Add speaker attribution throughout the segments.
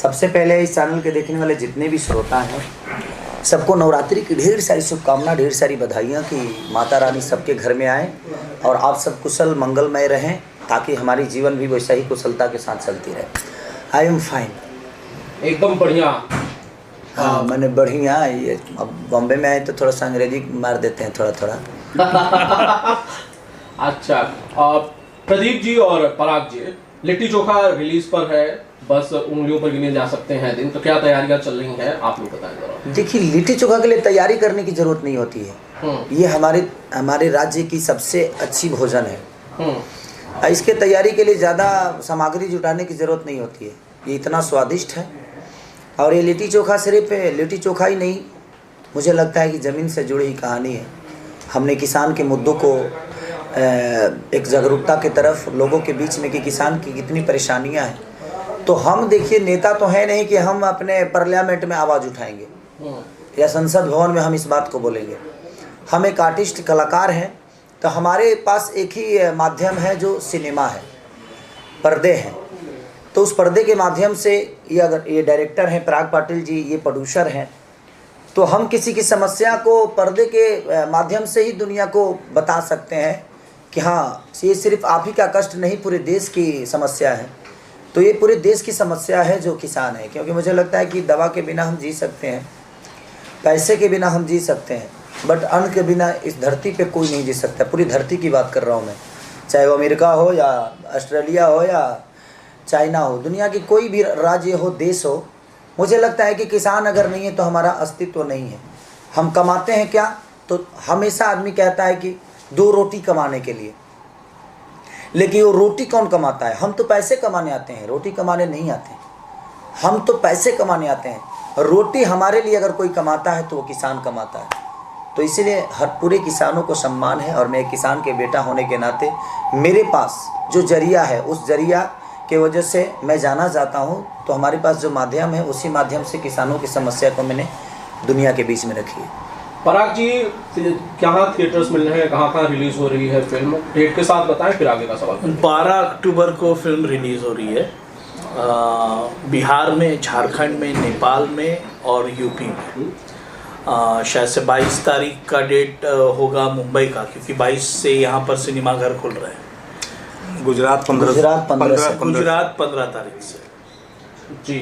Speaker 1: सबसे पहले इस चैनल के देखने वाले जितने भी श्रोता हैं सबको नवरात्रि की ढेर सारी शुभकामना, ढेर सारी बधाइयाँ कि माता रानी सबके घर में आए और आप सब कुशल मंगलमय रहें ताकि हमारी जीवन भी वैसा ही कुशलता के साथ चलती रहे। आई एम फाइन,
Speaker 2: एकदम बढ़िया।
Speaker 1: हाँ मैंने बढ़िया। ये अब बॉम्बे में आए तो थोड़ा सा अंग्रेजी मार देते हैं थोड़ा थोड़ा।
Speaker 2: अच्छा, प्रदीप जी और पराग जी, लिट्टी चोखा रिलीज पर है, बस उंगलियों पर गिने जा सकते हैं दिन, तो क्या तैयारियां चल रही हैं आप लोग बताएं जरा।
Speaker 1: देखिए, लिट्टी चोखा के लिए तैयारी करने की जरूरत नहीं होती है। ये हमारे राज्य की सबसे अच्छी भोजन है। इसके तैयारी के लिए ज़्यादा सामग्री जुटाने की ज़रूरत नहीं होती है। ये इतना स्वादिष्ट है और ये लिट्टी चोखा सिर्फ लिट्टी चोखा ही नहीं, मुझे लगता है कि ज़मीन से जुड़ी ही कहानी है। हमने किसान के मुद्दों को एक जागरूकता की तरफ लोगों के बीच में कि किसान की कितनी परेशानियां हैं, तो हम देखिए नेता तो है नहीं कि हम अपने पार्लियामेंट में आवाज़ उठाएंगे या संसद भवन में हम इस बात को बोलेंगे। हम एक आर्टिस्ट कलाकार हैं, तो हमारे पास एक ही माध्यम है जो सिनेमा है, पर्दे हैं। तो उस पर्दे के माध्यम से ये डायरेक्टर हैं पराग पाटिल जी, ये प्रोड्यूसर हैं, तो हम किसी की समस्या को पर्दे के माध्यम से ही दुनिया को बता सकते हैं कि हाँ ये सिर्फ आप ही का कष्ट नहीं, पूरे देश की समस्या है। तो ये पूरे देश की समस्या है जो किसान है, क्योंकि मुझे लगता है कि दवा के बिना हम जी सकते हैं, पैसे के बिना हम जी सकते हैं, बट अन्न के बिना इस धरती पे कोई नहीं जी सकता। पूरी धरती की बात कर रहा हूँ मैं, चाहे वो अमेरिका हो या ऑस्ट्रेलिया हो या चाइना हो, दुनिया की कोई भी राज्य हो, देश हो, मुझे लगता है कि किसान अगर नहीं है तो हमारा अस्तित्व नहीं है। हम कमाते हैं क्या, तो हमेशा आदमी कहता है कि 2 रोटी कमाने के लिए, लेकिन वो रोटी कौन कमाता है? हम तो पैसे कमाने आते हैं, रोटी कमाने नहीं आते। हम तो पैसे कमाने आते हैं, रोटी हमारे लिए अगर कोई कमाता है तो वो किसान कमाता है। तो इसीलिए हर पूरे किसानों को सम्मान है और मैं एक किसान के बेटा होने के नाते मेरे पास जो जरिया है उस जरिया के वजह से मैं जाना जाता हूँ। तो हमारे पास जो माध्यम है उसी माध्यम से किसानों की समस्या को मैंने दुनिया के बीच में रखी है।
Speaker 2: पराग जी, कहाँ थिएटर्स मिल रहे हैं, कहाँ रिलीज हो रही है फिल्म, डेट के साथ बताएं फिर आगे का सवाल।
Speaker 3: 12 अक्टूबर को फिल्म रिलीज हो रही है बिहार में, झारखंड में, नेपाल में और यूपी में। शायद से 22 तारीख का डेट होगा मुंबई का, क्योंकि 22 से यहाँ पर सिनेमा घर खुल रहे हैं।
Speaker 4: गुजरात 15
Speaker 3: तारीख से।
Speaker 2: जी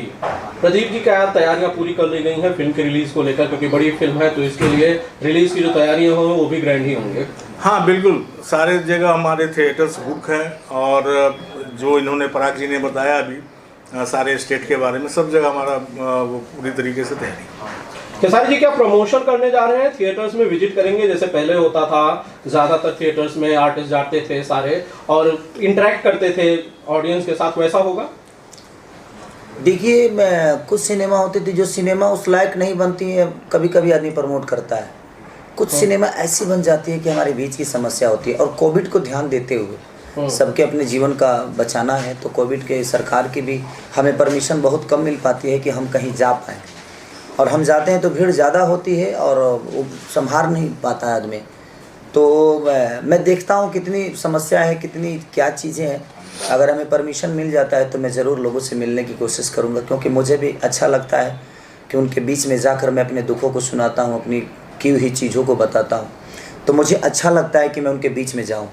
Speaker 2: प्रदीप जी, क्या तैयारियां पूरी कर ली गई हैं फिल्म के रिलीज को लेकर, क्योंकि बड़ी फिल्म है तो इसके लिए रिलीज की जो तैयारियां होंगी वो भी ग्रैंड ही होंगे।
Speaker 4: हाँ बिल्कुल, सारे जगह हमारे थिएटर्स बुक हैं और जो इन्होंने पराग जी ने बताया अभी सारे स्टेट के बारे में, सब जगह हमारा वो पूरी तरीके से तैयारी।
Speaker 2: खेसारी जी, क्या प्रमोशन करने जा रहे हैं, थिएटर्स में विजिट करेंगे? जैसे पहले होता था, ज़्यादातर थिएटर्स में आर्टिस्ट जाते थे सारे और इंटरेक्ट करते थे ऑडियंस के साथ, वैसा होगा?
Speaker 1: देखिए, कुछ सिनेमा होती थी जो सिनेमा उस लायक नहीं बनती है, कभी कभी आदमी प्रमोट करता है। कुछ सिनेमा ऐसी बन जाती है कि हमारे बीच की समस्या होती है, और कोविड को ध्यान देते हुए सबके अपने जीवन का बचाना है, तो कोविड के सरकार की भी हमें परमिशन बहुत कम मिल पाती है कि हम कहीं जा पाएँ, और हम जाते हैं तो भीड़ ज़्यादा होती है और वो संभाल नहीं पाता है आदमी। तो मैं देखता हूँ कितनी समस्या है, कितनी क्या चीज़ें हैं। अगर हमें परमिशन मिल जाता है तो मैं ज़रूर लोगों से मिलने की कोशिश करूँगा, क्योंकि मुझे भी अच्छा लगता है कि उनके बीच में जाकर मैं अपने दुखों को सुनाता हूँ, अपनी की हुई चीज़ों को बताता हूँ, तो मुझे अच्छा लगता है कि मैं उनके बीच में जाऊँ।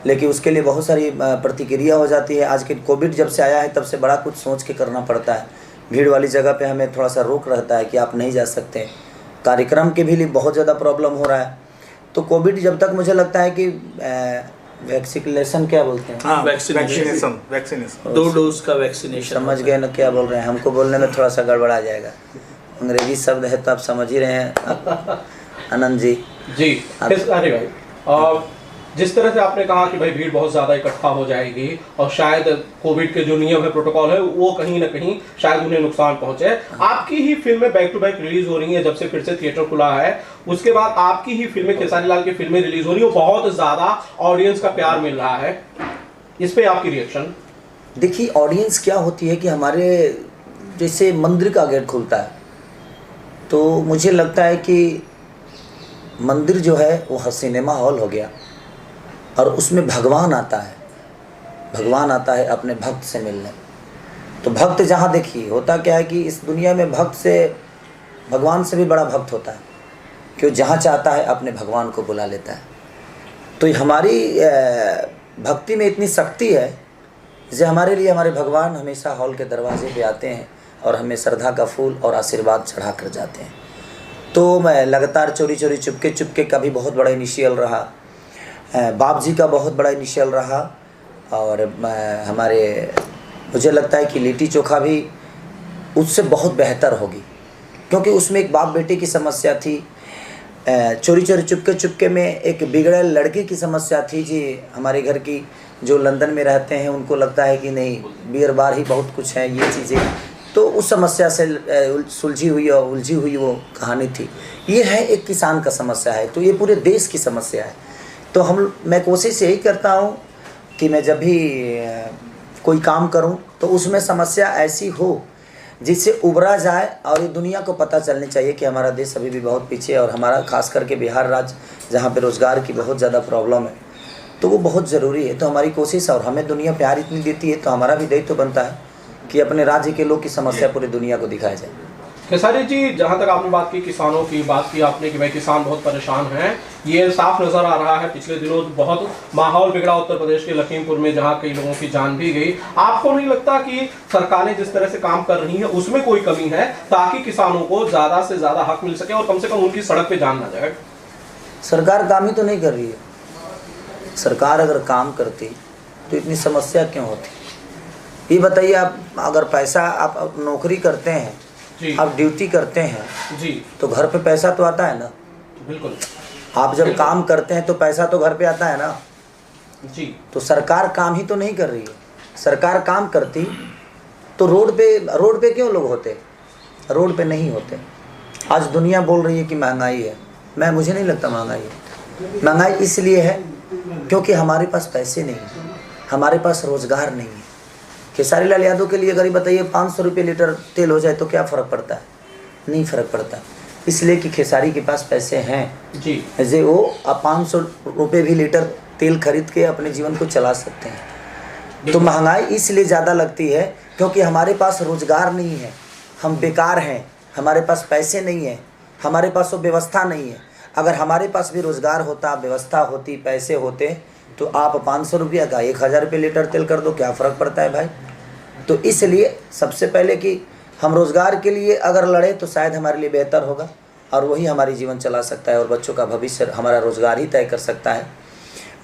Speaker 1: लेकिन उसके लिए बहुत सारी प्रतिक्रिया हो जाती है। आज के कोविड जब से आया है तब से बड़ा कुछ सोच के करना पड़ता है। भीड़ वाली जगह पे हमें थोड़ा सा रोक रहता है कि आप नहीं जा सकते। कार्यक्रम के भी लिए बहुत ज़्यादा प्रॉब्लम हो रहा है। तो कोविड जब तक, मुझे लगता है कि वैक्सीनेशन क्या बोलते हैं,
Speaker 3: हाँ वैक्सीनेशन 2 डोज का वैक्सीनेशन।
Speaker 1: समझ गए ना क्या बोल रहे हैं? हमको बोलने में थोड़ा सा गड़बड़ा जाएगा, अंग्रेजी शब्द है तो आप समझ ही रहे हैं आनंद जी।
Speaker 2: जी अरे भाई, जिस तरह से आपने कहा कि भाई भीड़ बहुत ज़्यादा इकट्ठा हो जाएगी और शायद कोविड के जो नियम है, प्रोटोकॉल है, वो कहीं ना कहीं शायद उन्हें नुकसान पहुंचे। आपकी ही फिल्में बैक टू बैक रिलीज हो रही हैं जब से फिर से थिएटर खुला है, उसके बाद आपकी ही फिल्में, खेसारी लाल की फिल्में रिलीज हो रही है, बहुत ज़्यादा ऑडियंस का प्यार मिल रहा है, इस पर आपकी रिएक्शन?
Speaker 1: देखिए, ऑडियंस क्या होती है कि हमारे जैसे मंदिर का गेट खुलता है तो मुझे लगता है कि मंदिर जो है वो सिनेमा हॉल हो गया, और उसमें भगवान आता है अपने भक्त से मिलने। तो भक्त जहाँ देखिए, होता क्या है कि इस दुनिया में भक्त से, भगवान से भी बड़ा भक्त होता है, कि वो जहाँ चाहता है अपने भगवान को बुला लेता है। तो हमारी भक्ति में इतनी शक्ति है, जैसे हमारे लिए हमारे भगवान हमेशा हॉल के दरवाजे पे आते हैं और हमें श्रद्धा का फूल और आशीर्वाद चढ़ा कर जाते हैं। तो मैं लगातार चोरी चोरी चुपके चुपके का भी बहुत बड़ा इनिशियल रहा, बाप जी का बहुत बड़ा इनिशियल रहा, और हमारे मुझे लगता है कि लिट्टी चोखा भी उससे बहुत बेहतर होगी, क्योंकि उसमें एक बाप बेटे की समस्या थी, चोरी चोरी चुपके चुपके में एक बिगड़े लड़की की समस्या थी जी। हमारे घर की जो लंदन में रहते हैं उनको लगता है कि नहीं, बियर बार ही बहुत कुछ है ये चीज़ें, तो उस समस्या से सुलझी हुई और उलझी हुई वो कहानी थी। ये है एक किसान का समस्या है, तो ये पूरे देश की समस्या है। तो मैं कोशिश यही करता हूँ कि मैं जब भी कोई काम करूँ तो उसमें समस्या ऐसी हो जिससे उभरा जाए, और ये दुनिया को पता चलनी चाहिए कि हमारा देश अभी भी बहुत पीछे है, और हमारा खास करके बिहार राज्य जहाँ पे रोज़गार की बहुत ज़्यादा प्रॉब्लम है, तो वो बहुत ज़रूरी है। तो हमारी कोशिश, और हमें दुनिया प्यार इतनी देती है, तो हमारा भी दायित्व बनता है कि अपने राज्य के लोग की समस्या पूरी दुनिया को दिखाया जाए।
Speaker 2: खेसारी जी, जहाँ तक आपने बात की किसानों की, बात की आपने कि भाई किसान बहुत परेशान हैं, ये साफ नज़र आ रहा है। पिछले दिनों बहुत माहौल बिगड़ा उत्तर प्रदेश के लखीमपुर में, जहाँ कई लोगों की जान भी गई। आपको नहीं लगता कि सरकारें जिस तरह से काम कर रही हैं उसमें कोई कमी है, ताकि किसानों को ज़्यादा से ज़्यादा हक मिल सके और कम से कम उनकी सड़क पर जान ना जाए?
Speaker 1: सरकार काम ही तो नहीं कर रही है। सरकार अगर काम करती तो इतनी समस्या क्यों होती? ये बताइए, आप अगर पैसा, आप नौकरी करते हैं, आप ड्यूटी करते हैं
Speaker 2: जी,
Speaker 1: तो घर पे पैसा तो आता है ना?
Speaker 2: बिल्कुल।
Speaker 1: आप जब काम करते हैं तो पैसा तो घर पे आता है ना?
Speaker 2: जी।
Speaker 1: तो सरकार काम ही तो नहीं कर रही है। सरकार काम करती तो रोड पे क्यों लोग होते? रोड पे नहीं होते। आज दुनिया बोल रही है कि महंगाई है, मुझे नहीं लगता महंगाई है। महंगाई इसलिए है क्योंकि हमारे पास पैसे नहीं हैं, हमारे पास रोज़गार नहीं है। खेसारी लाल यादव के लिए अगर ये बताइए 500 रुपये लीटर तेल हो जाए तो क्या फ़र्क पड़ता है? नहीं फ़र्क पड़ता, इसलिए कि खेसारी के पास पैसे हैं
Speaker 2: जी,
Speaker 1: ऐसे वो 500 रुपये भी लीटर तेल खरीद के अपने जीवन को चला सकते हैं। तो महंगाई इसलिए ज़्यादा लगती है क्योंकि हमारे पास रोज़गार नहीं है, हम बेकार हैं, हमारे पास पैसे नहीं हैं, हमारे पास वो व्यवस्था नहीं है। अगर हमारे पास भी रोज़गार होता, व्यवस्था होती, पैसे होते, तो आप 500 रुपया का 1000 रुपये लीटर तेल कर दो, क्या फ़र्क पड़ता है भाई? तो इसलिए सबसे पहले कि हम रोज़गार के लिए अगर लड़े तो शायद हमारे लिए बेहतर होगा, और वही हमारी जीवन चला सकता है, और बच्चों का भविष्य हमारा रोज़गार ही तय कर सकता है।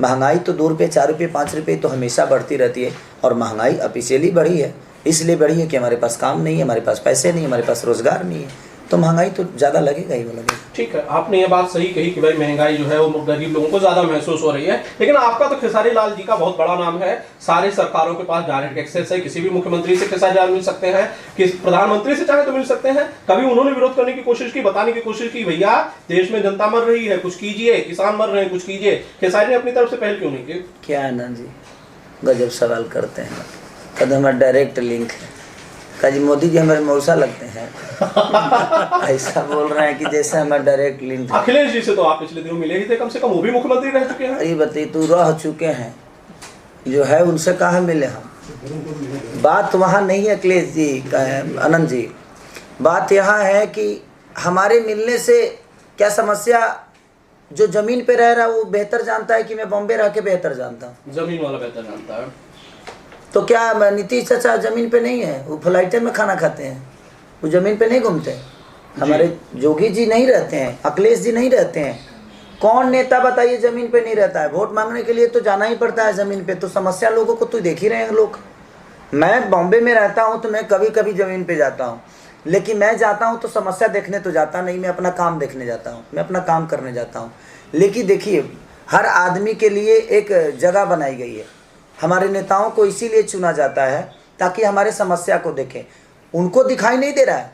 Speaker 1: महंगाई तो 2 रुपये, 4 रुपये, 5 रुपये तो हमेशा बढ़ती रहती है, और महंगाई ऑफिशियली बढ़ी है, इसलिए बढ़ी है कि हमारे पास काम नहीं है, हमारे पास पैसे नहीं है, हमारे पास रोज़गार नहीं है, तो महंगाई तो ज़्यादा लगेगा ही लगेगा।
Speaker 2: ठीक है, आपने ये बात सही कही कि भाई महंगाई जो है वो गरीब लोगों को ज़्यादा महसूस हो रही है। लेकिन आपका तो खेसारी लाल जी का बहुत बड़ा नाम है, सारे सरकारों के पास डायरेक्ट एक्सेस है, किसी भी मुख्यमंत्री से खेसारी लाल मिल सकते हैं, किस प्रधानमंत्री से चाहे तो मिल सकते हैं। कभी उन्होंने विरोध करने की कोशिश की, बताने की कोशिश की, भैया देश में जनता मर रही है, कुछ कीजिए, किसान मर रहे हैं, कुछ कीजिए? खेसारी ने अपनी तरफ से पहल क्यों नहीं की?
Speaker 1: क्या है ना जी, गजब सवाल करते हैं। कद हमारा डायरेक्ट लिंक है, काजी मोदी जी हमारे मौसा लगते हैं। ऐसा बोल रहे हैं कि जैसे हमारा डायरेक्ट लिंक।
Speaker 2: अखिलेश जी से तो आप पिछले दिनों मिले ही थे, कम से कम वो भी मुख्यमंत्री रह चुके हैं।
Speaker 1: अरे बताइए, तू रह चुके हैं जो है, उनसे कहाँ मिले हम? बात वहाँ नहीं है अखिलेश जी, आनंद जी, बात यहाँ है कि हमारे मिलने से क्या समस्या, जो ज़मीन पे रह रहा है वो बेहतर जानता है कि मैं बॉम्बे रह के बेहतर जानता हूँ।
Speaker 2: जमीन वाला बेहतर जानता है।
Speaker 1: तो क्या नीतीश चाचा ज़मीन पे नहीं है? वो फ्लाइटें में खाना खाते हैं, वो ज़मीन पे नहीं घूमते। हमारे जोगी जी नहीं रहते हैं, अखिलेश जी नहीं रहते हैं। कौन नेता बताइए ज़मीन पे नहीं रहता है? वोट मांगने के लिए तो जाना ही पड़ता है ज़मीन पे। तो समस्या लोगों को तो देख ही रहे हैं लोग। मैं बॉम्बे में रहता हूँ तो मैं कभी कभी ज़मीन पे जाता हूँ, लेकिन मैं जाता हूँ तो समस्या देखने तो जाता नहीं, मैं अपना काम देखने जाता हूँ, मैं अपना काम करने जाता हूँ। लेकिन देखिए, हर आदमी के लिए एक जगह बनाई गई है। हमारे नेताओं को इसीलिए चुना जाता है ताकि हमारे समस्या को देखें। उनको दिखाई नहीं दे रहा है,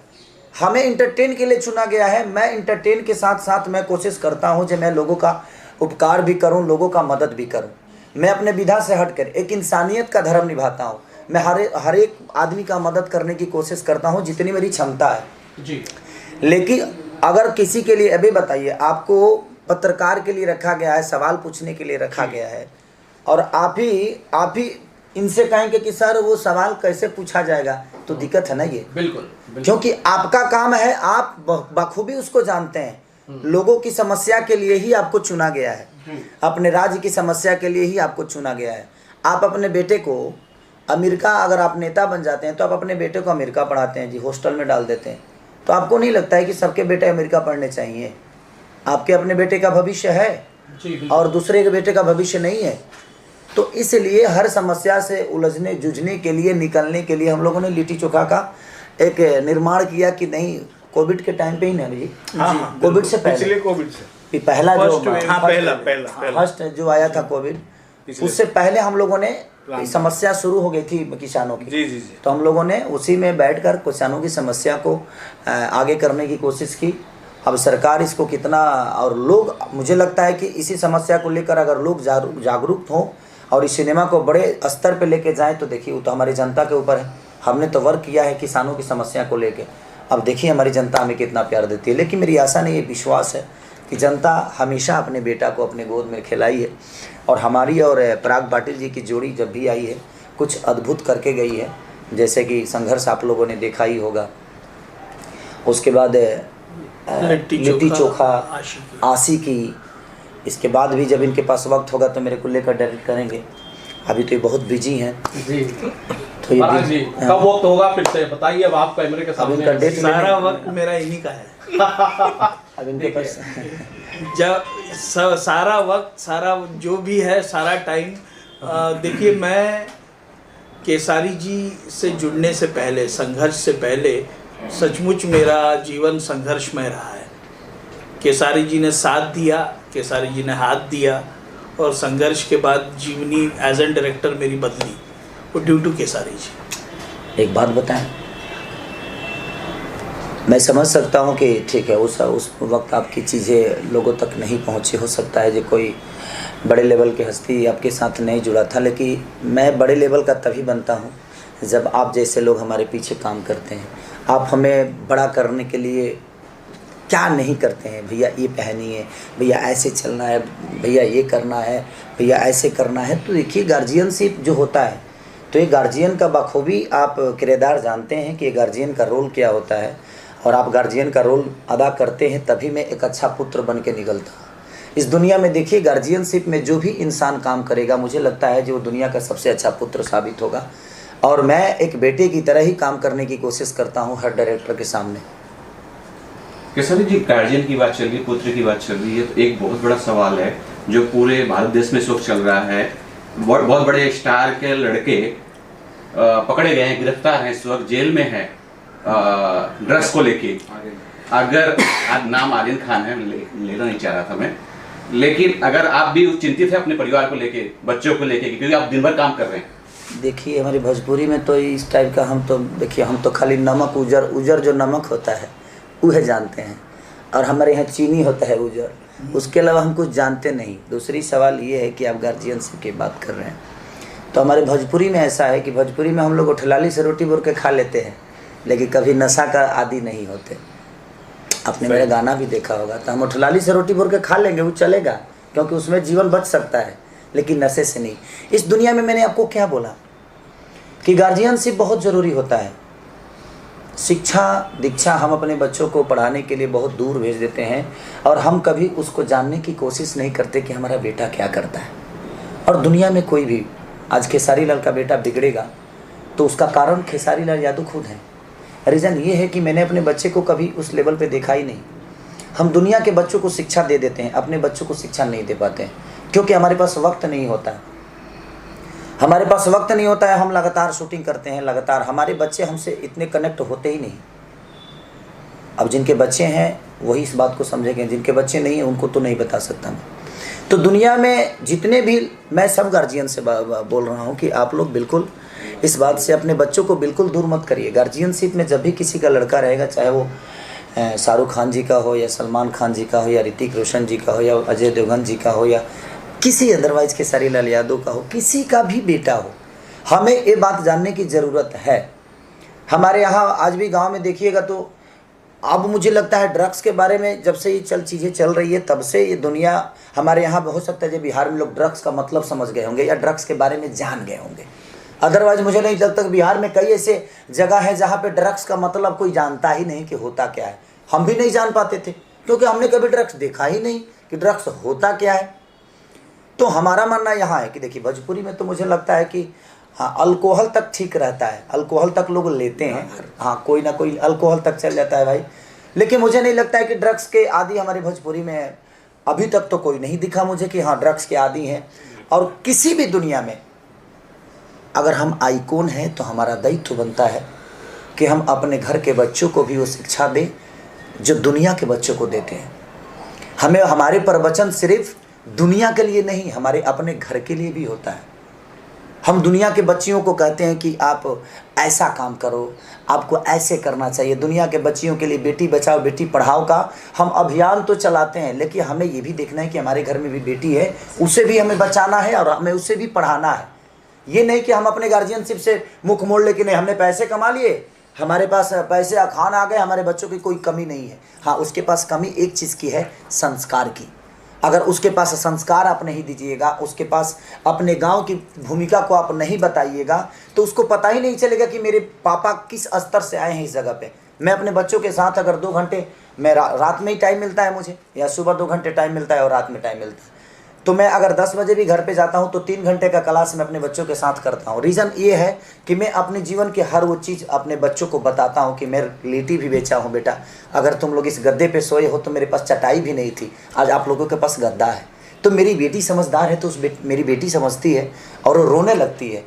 Speaker 1: हमें इंटरटेन के लिए चुना गया है। मैं इंटरटेन के साथ साथ मैं कोशिश करता हूं कि मैं लोगों का उपकार भी करूं, लोगों का मदद भी करूं। मैं अपने विधा से हटकर एक इंसानियत का धर्म निभाता हूं। मैं हर एक आदमी का मदद करने की कोशिश करता हूं जितनी मेरी क्षमता है
Speaker 2: जी।
Speaker 1: लेकिन अगर किसी के लिए, अभी बताइए, आपको पत्रकार के लिए रखा गया है, सवाल पूछने के लिए रखा गया है, और आप ही इनसे कहेंगे कि सर वो सवाल कैसे पूछा जाएगा, तो दिक्कत है ना ये।
Speaker 2: बिल्कुल।
Speaker 1: क्योंकि आपका काम है, आप बखूबी उसको जानते हैं। लोगों की समस्या के लिए ही आपको चुना गया है, अपने राज्य की समस्या के लिए ही आपको चुना गया है। आप अपने बेटे को अमेरिका, अगर आप नेता बन जाते हैं तो आप अपने बेटे को अमेरिका पढ़ाते हैं जी, हॉस्टल में डाल देते हैं। तो आपको नहीं लगता है कि सबके बेटे अमेरिका पढ़ने चाहिए? आपके अपने बेटे का भविष्य है और दूसरे के बेटे का भविष्य नहीं है। तो इसलिए हर समस्या से उलझने जूझने के लिए, निकलने के लिए हम लोगों ने लिट्टी चोखा का एक निर्माण किया कि नहीं, कोविड के टाइम पे ही ना जी, कोविड से पहले,
Speaker 4: पिछले कोविड से
Speaker 1: पहला जो
Speaker 4: पहला
Speaker 1: जो आया था कोविड, उससे पहले हम लोगों ने समस्या शुरू हो गई थी किसानों की।
Speaker 4: जी।
Speaker 1: तो हम लोगों ने उसी में बैठकर किसानों की समस्या को आगे करने की कोशिश की। अब सरकार इसको कितना, और लोग, मुझे लगता है कि इसी समस्या को लेकर अगर लोग जागरूक हों और इस सिनेमा को बड़े स्तर पे लेके जाएं तो देखिए वो तो हमारी जनता के ऊपर है। हमने तो वर्क किया है किसानों की समस्या को लेके, अब देखिए हमारी जनता हमें कितना प्यार देती है। लेकिन मेरी आशा नहीं, ये विश्वास है कि जनता हमेशा अपने बेटा को अपने गोद में खिलाई है। और हमारी और पराग पाटिल जी की जोड़ी जब भी आई है कुछ अद्भुत करके गई है, जैसे कि संघर्ष आप लोगों ने देखा ही होगा। उसके बाद लिट्टी चोखा, आशिकी, इसके बाद भी जब इनके पास वक्त होगा तो मेरे को लेकर डायरेक्ट करेंगे। अभी तो ये बहुत बिजी हैं
Speaker 2: जी।
Speaker 1: तो ये
Speaker 2: जी कब वक्त होगा फिर से बताइए। अब आप कैमरे के सामने,
Speaker 1: इनका डेट
Speaker 3: सारा वक्त मेरा इन्हीं का है।
Speaker 1: अब इनके पास
Speaker 3: जब सारा वक्त, सारा जो भी है, सारा टाइम, देखिए मैं केसारी जी से जुड़ने से पहले, संघर्ष से पहले, सचमुच मेरा जीवन संघर्षमय रहा है। केसारी जी ने साथ दिया, केसारी जी ने हाथ दिया, और संघर्ष के बाद जीवनी एज एन डायरेक्टर मेरी बदली, वो ड्यू टू केसारी जी।
Speaker 1: एक बात बताएं, मैं समझ सकता हूं कि ठीक है उस वक्त आपकी चीज़ें लोगों तक नहीं पहुंची, हो सकता है जो कोई बड़े लेवल की हस्ती आपके साथ नहीं जुड़ा था, लेकिन मैं बड़े लेवल का तभी बनता हूं जब आप जैसे लोग हमारे पीछे काम करते हैं। आप हमें बड़ा करने के लिए क्या नहीं करते हैं, भैया ये पहनिए, भैया ऐसे चलना है, भैया ये करना है, भैया ऐसे करना है। तो देखिए गार्जियनशिप जो होता है, तो ये गार्जियन का बखूबी आप किरदार जानते हैं कि गार्जियन का रोल क्या होता है, और आप गार्जियन का रोल अदा करते हैं तभी मैं एक अच्छा पुत्र बन के निकलता हूँ इस दुनिया में। देखिए गार्जियनशिप में जो भी इंसान काम करेगा, मुझे लगता है जो दुनिया का सबसे अच्छा पुत्र साबित होगा। और मैं एक बेटे की तरह ही काम करने की कोशिश करता हूँ हर डायरेक्टर के सामने।
Speaker 5: केसारी जी, गार्जियन की बात चल रही है, पुत्र की बात चल रही है, तो एक बहुत बड़ा सवाल है जो पूरे भारत देश में इस वक्त चल रहा है। बहुत बड़े स्टार के लड़के पकड़े गए हैं, गिरफ्तार हैं, इस वक्त जेल में हैं ड्रग्स को लेके। अगर नाम आर्यन खान है, लेना नहीं चाह रहा था मैं, लेकिन अगर आप भी चिंतित है अपने परिवार को लेके, बच्चों को लेके, क्योंकि आप दिन भर काम कर रहे हैं।
Speaker 1: देखिए हमारी भोजपुरी में तो इस टाइप का हम तो, देखिए हम तो खाली नमक, उजर जो नमक होता है वह जानते हैं, और हमारे यहाँ चीनी होता है उजर, उसके अलावा हम कुछ जानते नहीं। दूसरी सवाल ये है कि आप गार्जियनशिप की बात कर रहे हैं, तो हमारे भोजपुरी में ऐसा है कि भोजपुरी में हम लोग उठलाली से रोटी बोर के खा लेते हैं, लेकिन कभी नशा का आदी नहीं होते। आपने मेरा गाना भी देखा होगा, तो हम उठलाली से रोटी बोर के खा लेंगे, वो चलेगा, क्योंकि उसमें जीवन बच सकता है, लेकिन नशे से नहीं। इस दुनिया में मैंने आपको क्या बोला कि गार्जियनशिप बहुत ज़रूरी होता है। शिक्षा दीक्षा हम अपने बच्चों को पढ़ाने के लिए बहुत दूर भेज देते हैं, और हम कभी उसको जानने की कोशिश नहीं करते कि हमारा बेटा क्या करता है। और दुनिया में कोई भी, आज खेसारी लाल का बेटा बिगड़ेगा तो उसका कारण खेसारी लाल यादव खुद हैं। रीज़न ये है कि मैंने अपने बच्चे को कभी उस लेवल पे देखा ही नहीं। हम दुनिया के बच्चों को शिक्षा दे देते हैं, अपने बच्चों को शिक्षा नहीं दे पाते हैं, क्योंकि हमारे पास वक्त नहीं होता है। हमारे पास वक्त नहीं होता है, हम लगातार शूटिंग करते हैं, लगातार हमारे बच्चे हमसे इतने कनेक्ट होते ही नहीं। अब जिनके बच्चे हैं वही इस बात को समझेंगे, जिनके बच्चे नहीं हैं उनको तो नहीं बता सकता मैं। तो दुनिया में जितने भी, मैं सब गार्जियन से बोल रहा हूँ कि आप लोग बिल्कुल इस बात से अपने बच्चों को बिल्कुल दूर मत करिए। गार्जियनशिप में जब भी किसी का लड़का रहेगा, चाहे वो शाहरुख खान जी का हो, या सलमान खान जी का हो, या ऋतिक रोशन जी का हो, या अजय देवगन जी का हो, या किसी अदरवाइज खेसारी लाल यादव का हो, किसी का भी बेटा हो, हमें ये बात जानने की ज़रूरत है। हमारे यहाँ आज भी गांव में देखिएगा तो अब मुझे लगता है ड्रग्स के बारे में जब से ये चीज़ें चल रही है, तब से ये दुनिया, हमारे यहाँ हो सकता है जो बिहार में लोग ड्रग्स का मतलब समझ गए होंगे या ड्रग्स के बारे में जान गए होंगे। अदरवाइज मुझे नहीं लगता कि बिहार में कई ऐसे जगह है जहाँ पे ड्रग्स का मतलब कोई जानता ही नहीं कि होता क्या है। हम भी नहीं जान पाते थे क्योंकि हमने कभी ड्रग्स देखा ही नहीं कि ड्रग्स होता क्या है। तो हमारा मानना यहाँ है कि देखिए भोजपुरी में तो मुझे लगता है कि हाँ अल्कोहल तक ठीक रहता है, अल्कोहल तक लोग लेते हैं, हाँ कोई ना कोई अल्कोहल तक चल जाता है भाई, लेकिन मुझे नहीं लगता है कि ड्रग्स के आदी हमारे भोजपुरी में अभी तक तो कोई नहीं दिखा मुझे कि हाँ ड्रग्स के आदी हैं। और किसी भी दुनिया में अगर हम आइकॉन हैं तो हमारा दायित्व बनता है कि हम अपने घर के बच्चों को भी वो शिक्षा दें जो दुनिया के बच्चों को देते हैं। हमें हमारे प्रवचन सिर्फ दुनिया के लिए नहीं, हमारे अपने घर के लिए भी होता है। हम दुनिया के बच्चियों को कहते हैं कि आप ऐसा काम करो, आपको ऐसे करना चाहिए। दुनिया के बच्चियों के लिए बेटी बचाओ बेटी पढ़ाओ का हम अभियान तो चलाते हैं, लेकिन हमें ये भी देखना है कि हमारे घर में भी बेटी है, उसे भी हमें बचाना है और हमें उसे भी पढ़ाना है। ये नहीं कि हम अपने गार्जियनशिप से मुख मोड़ ले कि नहीं हमने पैसे कमा लिए, हमारे पास पैसे खान आ गए, हमारे बच्चों की कोई कमी नहीं है। हाँ उसके पास कमी एक चीज़ की है, संस्कार की। अगर उसके पास संस्कार आप नहीं दीजिएगा, उसके पास अपने गांव की भूमिका को आप नहीं बताइएगा, तो उसको पता ही नहीं चलेगा कि मेरे पापा किस स्तर से आए हैं इस जगह पे। मैं अपने बच्चों के साथ अगर 2 घंटे मैं रात में ही टाइम मिलता है मुझे, या सुबह 2 घंटे टाइम मिलता है और रात में टाइम मिलता है, तो मैं अगर 10 बजे भी घर पे जाता हूँ तो 3 घंटे का क्लास मैं अपने बच्चों के साथ करता हूँ। रीज़न ये है कि मैं अपने जीवन के हर वो चीज़ अपने बच्चों को बताता हूँ कि मैं लेटी भी बेचा हूँ बेटा, अगर तुम लोग इस गद्दे पे सोए हो तो मेरे पास चटाई भी नहीं थी, आज आप लोगों के पास गद्दा है। तो मेरी बेटी समझदार है, तो मेरी बेटी समझती है और वो रोने लगती है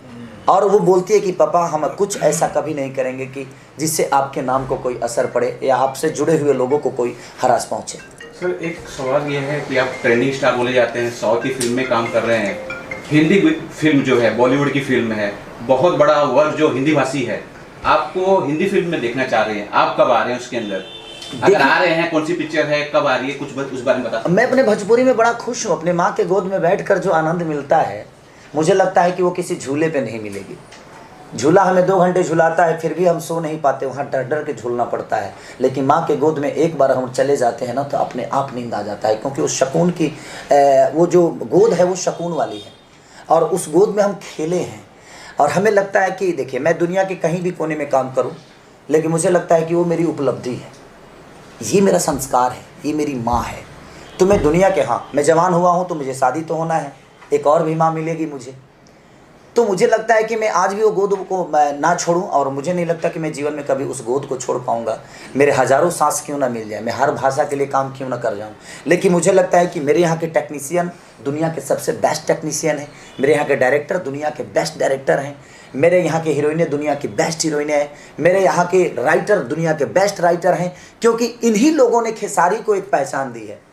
Speaker 1: और वो बोलती है कि पापा हम कुछ ऐसा कभी नहीं करेंगे कि जिससे आपके नाम को कोई असर पड़े या आपसे जुड़े हुए लोगों को कोई हरास पहुँचे।
Speaker 5: सर एक सवाल ये है कि आप ट्रेंडिंग स्टार बोले जाते हैं, साउथ की फिल्म में काम कर रहे हैं, हिंदी फिल्म जो है बॉलीवुड की फिल्म है, बहुत बड़ा वर्ग जो हिंदी भाषी है आपको हिंदी फिल्म में देखना चाह रहे हैं, आप कब आ रहे हैं उसके अंदर? अगर आ रहे हैं कौन सी पिक्चर है, कब आ रही है, कुछ उस बारे में बता।
Speaker 1: मैं अपने भोजपुरी में बड़ा खुश हूँ। अपने माँ के गोद में बैठकर जो आनंद मिलता है मुझे लगता है कि वो किसी झूले पे नहीं मिलेगी। झूला हमें 2 घंटे झुलाता है फिर भी हम सो नहीं पाते, वहाँ डर डर के झूलना पड़ता है। लेकिन माँ के गोद में एक बार हम चले जाते हैं ना तो अपने आप नींद आ जाता है, क्योंकि उस सुकून की वो जो गोद है वो सुकून वाली है और उस गोद में हम खेले हैं। और हमें लगता है कि देखिए मैं दुनिया के कहीं भी कोने में काम करूं, लेकिन मुझे लगता है कि वो मेरी उपलब्धि है, ये मेरा संस्कार है, ये मेरी माँ है। तो मैं दुनिया के, हाँ मैं जवान हुआ हूँ तो मुझे शादी तो होना है, एक और भी माँ मिलेगी मुझे, तो मुझे लगता है कि मैं आज भी वो गोद को ना छोड़ूं और मुझे नहीं लगता कि मैं जीवन में कभी उस गोद को छोड़ पाऊंगा। मेरे हज़ारों सांस क्यों ना मिल जाए, मैं हर भाषा के लिए काम क्यों ना कर जाऊं, लेकिन मुझे लगता है कि मेरे यहाँ के टेक्नीशियन दुनिया के सबसे बेस्ट टेक्नीशियन हैं, मेरे यहाँ के डायरेक्टर दुनिया के बेस्ट डायरेक्टर हैं, मेरे यहाँ के हीरोइनें दुनिया की बेस्ट हीरोइनें हैं, मेरे यहाँ के राइटर दुनिया के बेस्ट राइटर हैं, क्योंकि इन्हीं लोगों ने खेसारी को एक पहचान दी है।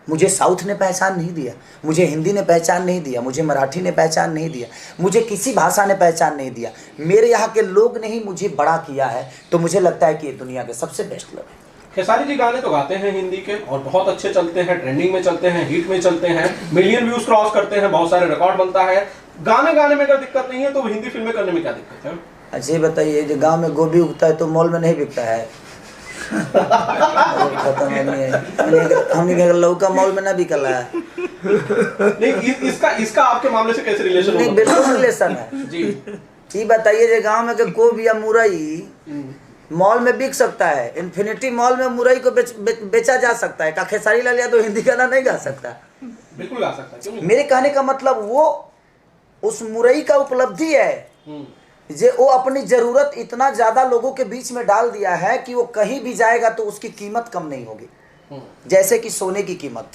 Speaker 1: मुझे साउथ ने पहचान नहीं दिया, मुझे हिंदी ने पहचान नहीं दिया, मुझे मराठी ने पहचान नहीं दिया, मुझे किसी भाषा ने पहचान नहीं दिया, मेरे यहाँ के लोग ने ही मुझे बड़ा किया है। तो मुझे लगता है कि ये दुनिया के सबसे बेस्ट लोग हैं।
Speaker 2: खेसारी जी गाने तो गाते हैं हिंदी के और बहुत अच्छे चलते हैं, ट्रेंडिंग में चलते हैं, हिट में चलते हैं, मिलियन व्यूज क्रॉस करते हैं, बहुत सारे रिकॉर्ड बनता है। गाने में अगर दिक्कत नहीं है तो हिंदी फिल्में करने में क्या दिक्कत है?
Speaker 1: अच्छा ये बताइए, जो गाँव में गोभी उगता है तो मॉल में नहीं बिकता है? खत्म नहीं है, हमने लौका मॉल में ना बिकला है।
Speaker 2: नहीं इसका आपके मामले से कैसे रिलेशन
Speaker 1: नहीं, बिल्कुल रिलेशन है
Speaker 2: जी।
Speaker 1: ये बताइए जो गांव में के गोभी या मुरई मॉल में बिक सकता है, इन्फिनिटी मॉल में मुरई को बेचा जा सकता है, का खेसारी लाल यादव हिंदी गाना नहीं गा सकता?
Speaker 2: बिल्कुल गा सकता है, क्यों नहीं?
Speaker 1: मेरे कहने का मतलब वो उस मुरई का उपलब्धि है जे वो अपनी जरूरत इतना ज्यादा लोगों के बीच में डाल दिया है कि वो कहीं भी जाएगा तो उसकी कीमत कम नहीं होगी। जैसे कि सोने की कीमत,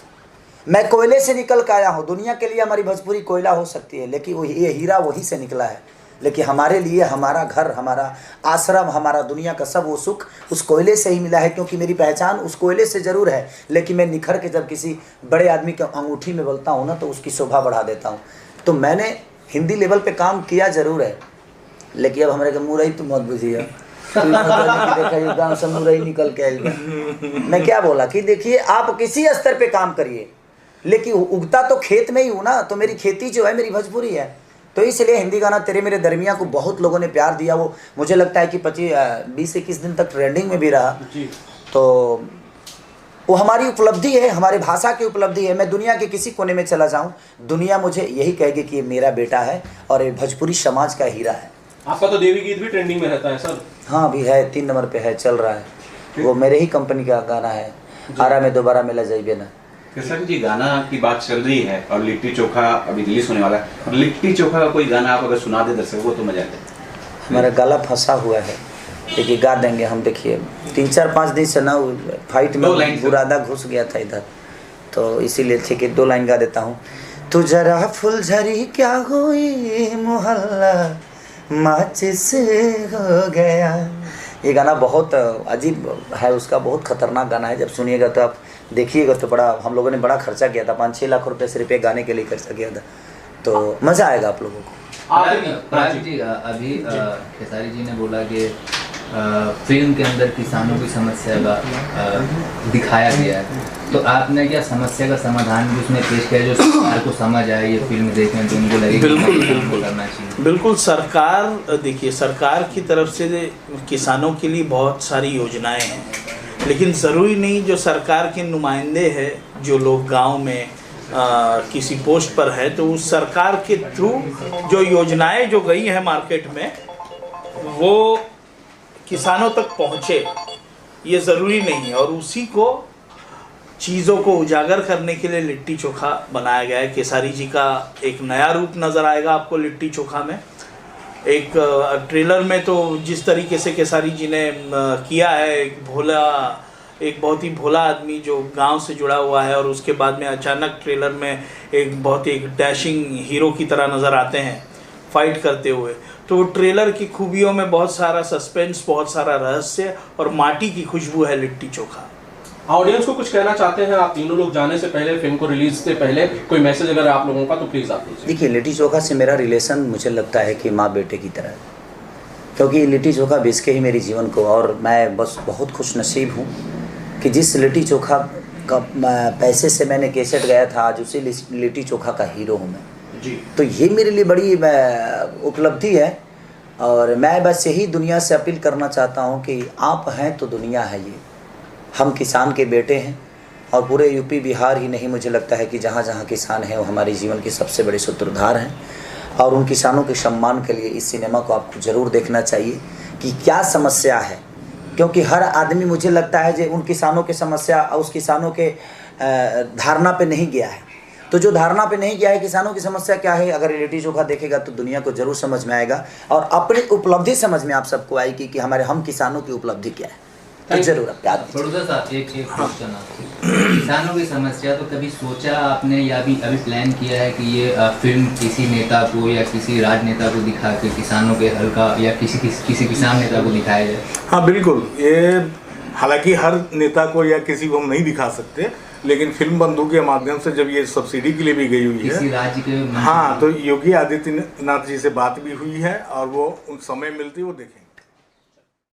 Speaker 1: मैं कोयले से निकल कर आया हूँ, दुनिया के लिए हमारी भोजपुरी कोयला हो सकती है, लेकिन वो ये हीरा वहीं से निकला है। लेकिन हमारे लिए हमारा घर, हमारा आश्रम, हमारा दुनिया का सब वो सुख उस कोयले से ही मिला है, क्योंकि मेरी पहचान उस कोयले से ज़रूर है, लेकिन मैं निखर के जब किसी बड़े आदमी के अंगूठी में बोलता हूँ ना तो उसकी शोभा बढ़ा देता हूँ। तो मैंने हिंदी लेवल पे काम किया ज़रूर है, लेकिन अब हमारे के मुरई तो मत बुझिए, देखा गाँव से मुरई निकल के आएगा। मैं क्या बोला कि देखिए आप किसी स्तर पे काम करिए, लेकिन उगता तो खेत में ही हूँ ना, तो मेरी खेती जो है मेरी भोजपुरी है। तो इसलिए हिंदी गाना तेरे मेरे दरमिया को बहुत लोगों ने प्यार दिया, वो मुझे लगता है कि 20-21 दिन तक ट्रेंडिंग में भी रहा।
Speaker 2: जी।
Speaker 1: तो वो हमारी उपलब्धि है, हमारे भाषा की उपलब्धि है। मैं दुनिया के किसी कोने में चला जाऊं, दुनिया मुझे यही कहेगी कि ये मेरा बेटा है और ये भोजपुरी समाज का हीरा है।
Speaker 2: आपका तो देवी गीत भी ट्रेंडिंग में रहता है सर।
Speaker 1: हाँ अभी है, 3 नंबर पे है, चल रहा है। वो मेरे ही कंपनी का गाना है, आरा में दोबारा मिला जाइए ना।
Speaker 5: केसरी जी, गाना की बात चल रही है और लिट्टी चोखा अभी रिलीज होने वाला है। लिट्टी चोखा का कोई गाना आप अगर सुना दे दर्शकों को तो मजा आए।
Speaker 1: हमारा गला फंसा हुआ है, देखिए गा देंगे हम। देखिए 3-4-5 दिन से ना फाइट में बुरादा घुस गया था इधर, तो इसीलिए ठीक है 2 लाइन गा देता हूँ। तू जरा फुलझड़ी क्या हुई मोहल्ला माचिस हो गया। ये गाना बहुत अजीब है, उसका बहुत खतरनाक गाना है। जब सुनिएगा तो आप देखिएगा तो बड़ा, हम लोगों ने बड़ा खर्चा किया था, 5-6 लाख रुपए सिर्फ एक गाने के लिए खर्चा किया था, तो मज़ा आएगा आप लोगों को।
Speaker 6: पराग जी, अभी खेसारी जी ने बोला कि फिल्म के अंदर किसानों की समस्या का दिखाया गया है, तो आपने क्या समस्या का समाधान भी उसमें पेश किया जो सरकार को समझ आए, ये फिल्म देखने तो उनको लगे
Speaker 3: बिल्कुल
Speaker 6: करना चाहिए?
Speaker 3: बिल्कुल। सरकार, देखिए सरकार की तरफ से किसानों के लिए बहुत सारी योजनाएं हैं, लेकिन ज़रूरी नहीं जो सरकार के नुमाइंदे हैं, जो लोग गांव में किसी पोस्ट पर है, तो उस सरकार के थ्रू जो योजनाएं जो गई हैं मार्केट में वो किसानों तक पहुँचे, ये ज़रूरी नहीं है। और उसी को चीज़ों को उजागर करने के लिए लिट्टी चोखा बनाया गया है। केसारी जी का एक नया रूप नज़र आएगा आपको लिट्टी चोखा में। एक ट्रेलर में तो जिस तरीके से केसारी जी ने किया है, एक बहुत ही भोला आदमी जो गांव से जुड़ा हुआ है, और उसके बाद में अचानक ट्रेलर में एक बहुत ही डैशिंग हीरो की तरह नज़र आते हैं फाइट करते हुए। तो वो ट्रेलर की खूबियों में बहुत सारा सस्पेंस, बहुत सारा रहस्य और माटी की खुशबू है लिट्टी चोखा।
Speaker 2: ऑडियंस को कुछ कहना चाहते हैं आप तीनों लोग जाने से पहले, फिल्म को रिलीज से पहले कोई मैसेज अगर आप लोगों का तो प्लीज़ आप दीजिए।
Speaker 1: देखिए लिट्टी चोखा से मेरा रिलेशन मुझे लगता है कि माँ बेटे की तरह है, क्योंकि लिट्टी चोखा बेच के ही मेरी जीवन को, और मैं बस बहुत खुश नसीब हूँ कि जिस लिट्टी चोखा का पैसे से मैंने कैसेट गया था, आज उसी लिट्टी चोखा का हीरो हूँ मैं
Speaker 2: जी।
Speaker 1: तो ये मेरे लिए बड़ी उपलब्धि है। और मैं बस यही दुनिया से अपील करना चाहता हूँ कि आप हैं तो दुनिया है। ये हम किसान के बेटे हैं, और पूरे यूपी बिहार ही नहीं, मुझे लगता है कि जहाँ जहाँ किसान हैं वो हमारे जीवन के सबसे बड़े सूत्रधार हैं। और उन किसानों के सम्मान के लिए इस सिनेमा को आपको ज़रूर देखना चाहिए कि क्या समस्या है, क्योंकि हर आदमी मुझे लगता है जो उन किसानों की समस्या, उस किसानों के धारणा पे नहीं गया है। तो जो धारणा पे नहीं गया है किसानों की समस्या क्या है, अगर लिट्टी चोखा देखेगा तो दुनिया को जरूर समझ में आएगा, और अपनी उपलब्धि समझ में आप सबको आएगी कि हमारे हम किसानों की उपलब्धि क्या है। तो जरूर आप याद
Speaker 6: प्रोड्यूसर साहब एक क्वेश्चन आपसे, किसानों की समस्या, तो कभी सोचा आपने या अभी प्लान किया है कि ये फिल्म किसी नेता को या किसी राजनेता को दिखा के किसानों के हल का, या किसी किसान नेता को दिखाया जाए?
Speaker 4: हाँ बिल्कुल, ये हालांकि हर नेता को या किसी को हम नहीं दिखा सकते, लेकिन फिल्म बंधु के माध्यम से जब ये सब्सिडी के लिए भी गई हुई है
Speaker 6: किसी राज्य के,
Speaker 4: हाँ, तो योगी आदित्यनाथ जी से बात भी हुई है, और वो उन समय मिलती वो देखेंगे।